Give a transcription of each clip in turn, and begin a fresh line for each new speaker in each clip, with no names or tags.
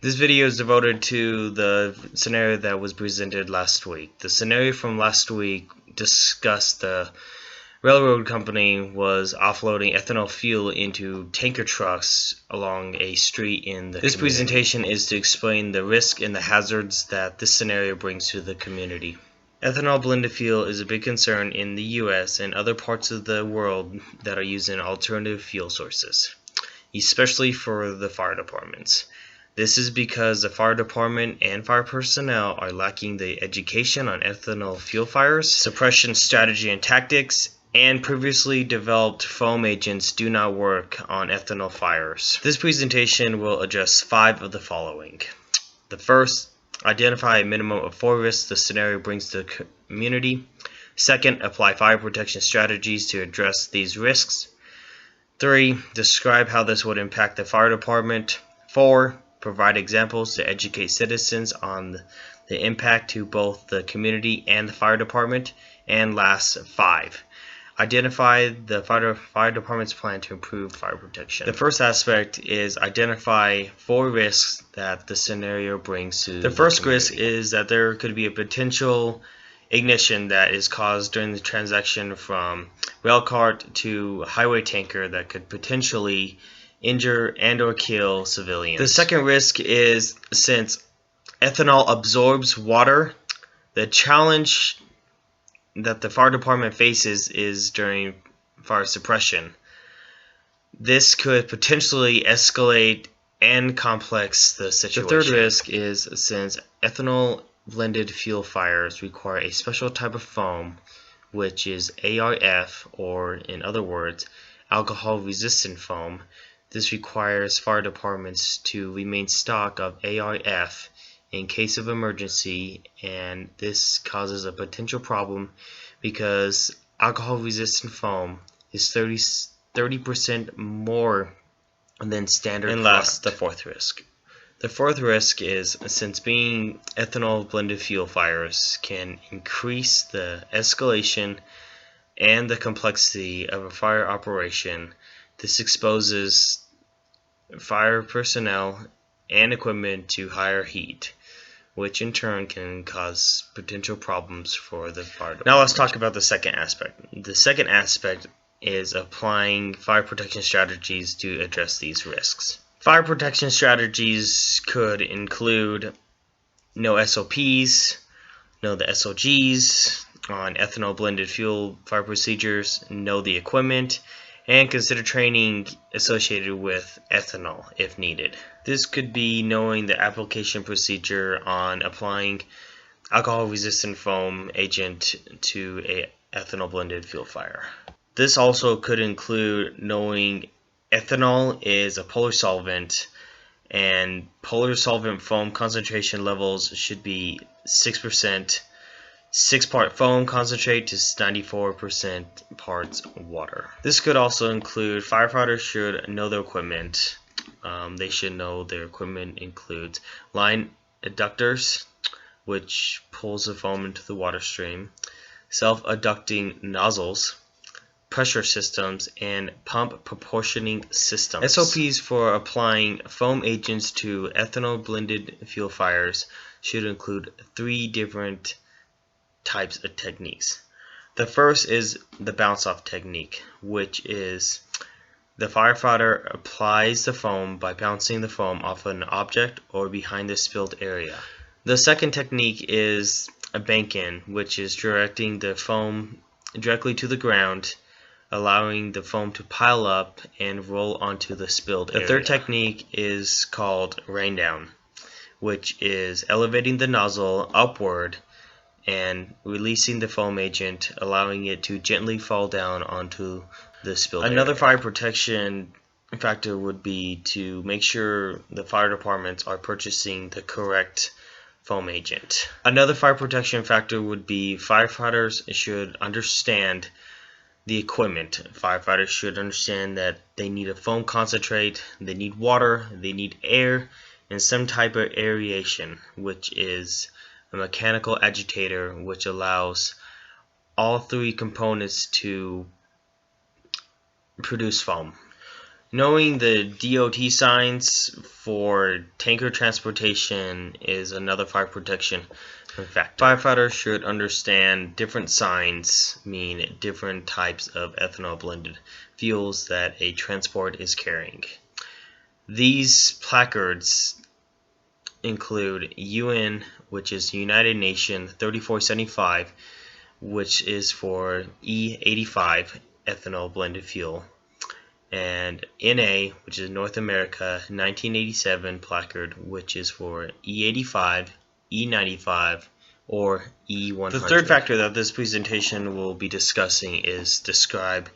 This video is devoted to the scenario that was presented last week. The scenario from last week discussed the railroad company was offloading ethanol fuel into tanker trucks along a street in the community. This presentation is to explain the risk and the hazards that this scenario brings to the community. Ethanol blended fuel is a big concern in the US and other parts of the world that are using alternative fuel sources, especially for the fire departments. This is because the fire department and fire personnel are lacking the education on ethanol fuel fires, suppression strategy and tactics, and previously developed foam agents do not work on ethanol fires. This presentation will address 5 of the following. The first, identify a minimum of 4 risks the scenario brings to the community. Second, apply fire protection strategies to address these risks. 3, describe how this would impact the fire department. 4, provide examples to educate citizens on the impact to both the community and the fire department. And last, 5, identify the fire department's plan to improve fire protection. The first aspect is identify 4 risks that the scenario brings to the first risk is that there could be a potential ignition that is caused during the transaction from rail cart to highway tanker that could potentially injure and or kill civilians. The second risk is, since ethanol absorbs water, the challenge that the fire department faces is during fire suppression. This could potentially escalate and complex the situation. The third risk is, since ethanol blended fuel fires require a special type of foam, which is ARF, or in other words, alcohol resistant foam. This requires fire departments to remain stock of ARF in case of emergency, and this causes a potential problem because alcohol resistant foam is 30% more than standard. And last, the fourth risk. The fourth risk is, since being ethanol blended fuel fires can increase the escalation and the complexity of a fire operation, this exposes fire personnel and equipment to higher heat, which in turn can cause potential problems for the fire department. Now let's talk about the second aspect. The second aspect is applying fire protection strategies to address these risks. Fire protection strategies could include know SOPs, know the SOGs on ethanol blended fuel fire procedures, know the equipment, and consider training associated with ethanol if needed. This could be knowing the application procedure on applying alcohol resistant foam agent to a ethanol blended fuel fire. This also could include knowing ethanol is a polar solvent, and polar solvent foam concentration levels should be 6%, 6-part foam concentrate to 94% parts water. This could also include firefighters should know their equipment. They should know their equipment includes line adductors, which pulls the foam into the water stream, self-adducting nozzles, pressure systems, and pump proportioning systems. SOPs for applying foam agents to ethanol blended fuel fires should include 3 different types of techniques. The first is the bounce off technique, which is the firefighter applies the foam by bouncing the foam off an object or behind the spilled area. The second technique is a bank in, which is directing the foam directly to the ground, allowing the foam to pile up and roll onto the spilled area. The third technique is called rain down, which is elevating the nozzle upward and releasing the foam agent, allowing it to gently fall down onto the spilled area. Another fire protection factor would be to make sure the fire departments are purchasing the correct foam agent. Another fire protection factor would be firefighters should understand the equipment. Firefighters should understand that they need a foam concentrate, they need water, they need air, and some type of aeration, which is a mechanical agitator, which allows all 3 components to produce foam. Knowing the DOT signs for tanker transportation is another fire protection factor. Firefighters should understand different signs mean different types of ethanol blended fuels that a transport is carrying. These placards include UN, which is United Nations 3475, which is for E85 ethanol blended fuel, and NA, which is North America 1987 placard, which is for E85, E95, or E100. The third factor that this presentation will be discussing is describe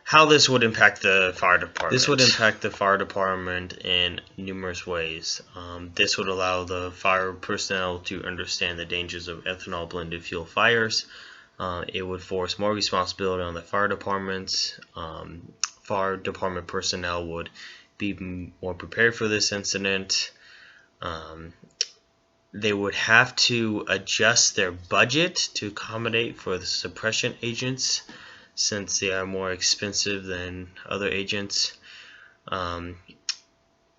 how this would impact the fire department. This would impact the fire department in numerous ways. This would allow the fire personnel to understand the dangers of ethanol blended fuel fires. It would force more responsibility on the fire departments. Fire department personnel would be more prepared for this incident. They would have to adjust their budget to accommodate for the suppression agents, since they are more expensive than other agents.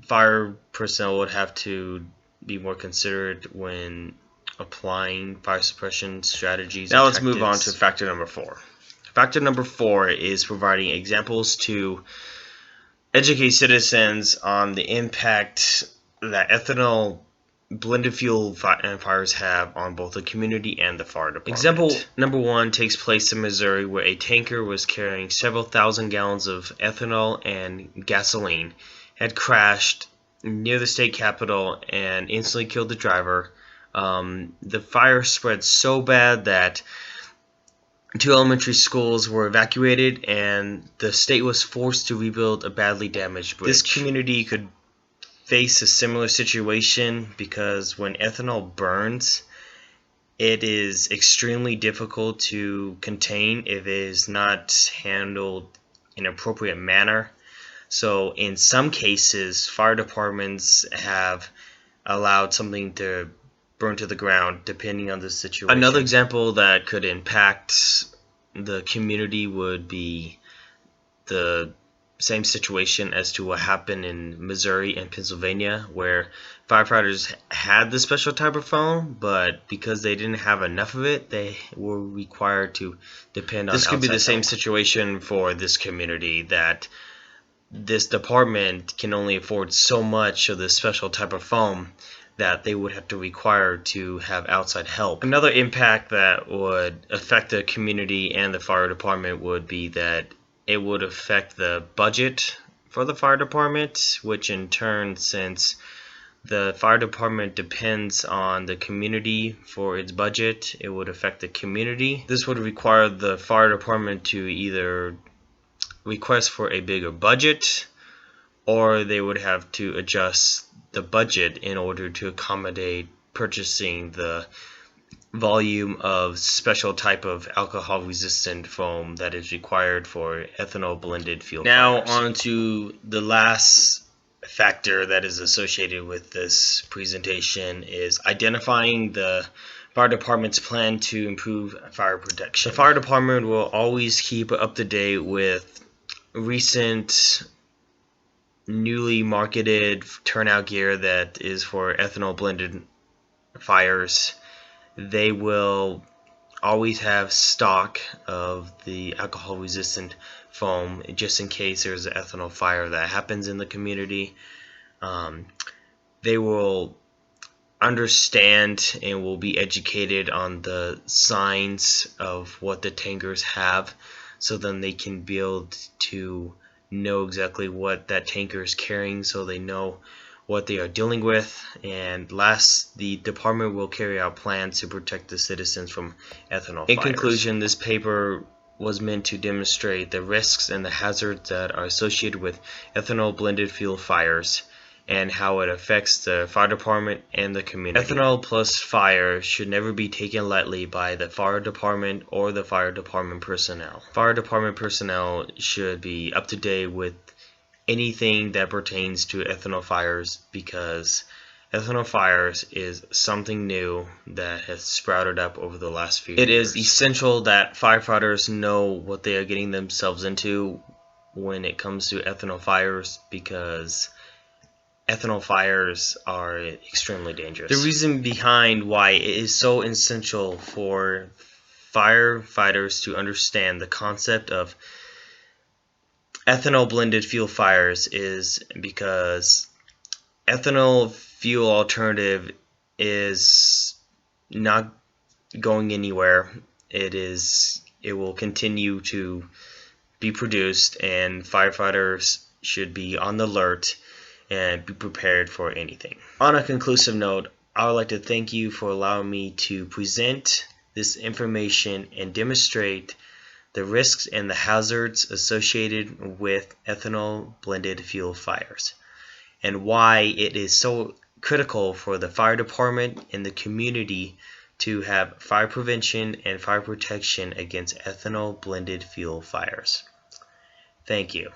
Fire personnel would have to be more considerate when applying fire suppression strategies. Now let's move on to factor number 4. Factor number 4 is providing examples to educate citizens on the impact that ethanol blended fuel fires have on both the community and the fire department. Example number 1 takes place in Missouri, where a tanker was carrying several thousand gallons of ethanol and gasoline, had crashed near the state capitol and instantly killed the driver. The fire spread so bad that 2 elementary schools were evacuated, and the state was forced to rebuild a badly damaged bridge. This community could face a similar situation because when ethanol burns, it is extremely difficult to contain if it is not handled in an appropriate manner. So in some cases, fire departments have allowed something to burn to the ground depending on the situation. Another example that could impact the community would be the same situation as to what happened in Missouri and Pennsylvania, where firefighters had the special type of foam, but because they didn't have enough of it, they were required to depend on outside help. This could be the same situation for this community, that this department can only afford so much of this special type of foam that they would have to require to have outside help. Another impact that would affect the community and the fire department would be that it would affect the budget for the fire department, which in turn, since the fire department depends on the community for its budget, it would affect the community. This would require the fire department to either request for a bigger budget, or they would have to adjust the budget in order to accommodate purchasing the volume of special type of alcohol resistant foam that is required for ethanol blended fuel fires. Now on to the last factor that is associated with this presentation is identifying the fire department's plan to improve fire protection. The fire department will always keep up to date with recent newly marketed turnout gear that is for ethanol blended fires. They will always have stock of the alcohol resistant foam just in case there's an ethanol fire that happens in the community. They will understand and will be educated on the signs of what the tankers have, so then they can be able to know exactly what that tanker is carrying, so they know what they are dealing with. And last, the department will carry out plans to protect the citizens from ethanol fires. In conclusion, this paper was meant to demonstrate the risks and the hazards that are associated with ethanol blended fuel fires and how it affects the fire department and the community. Ethanol plus fire should never be taken lightly by the fire department or the fire department personnel. Fire department personnel should be up to date with anything that pertains to ethanol fires, because ethanol fires is something new that has sprouted up over the last few years. It is essential that firefighters know what they are getting themselves into when it comes to ethanol fires, because ethanol fires are extremely dangerous. The reason behind why it is so essential for firefighters to understand the concept of ethanol blended fuel fires is because ethanol fuel alternative is not going anywhere. It will continue to be produced, and firefighters should be on the alert and be prepared for anything. On a conclusive note, I would like to thank you for allowing me to present this information and demonstrate the risks and the hazards associated with ethanol blended fuel fires, and why it is so critical for the fire department and the community to have fire prevention and fire protection against ethanol blended fuel fires. Thank you.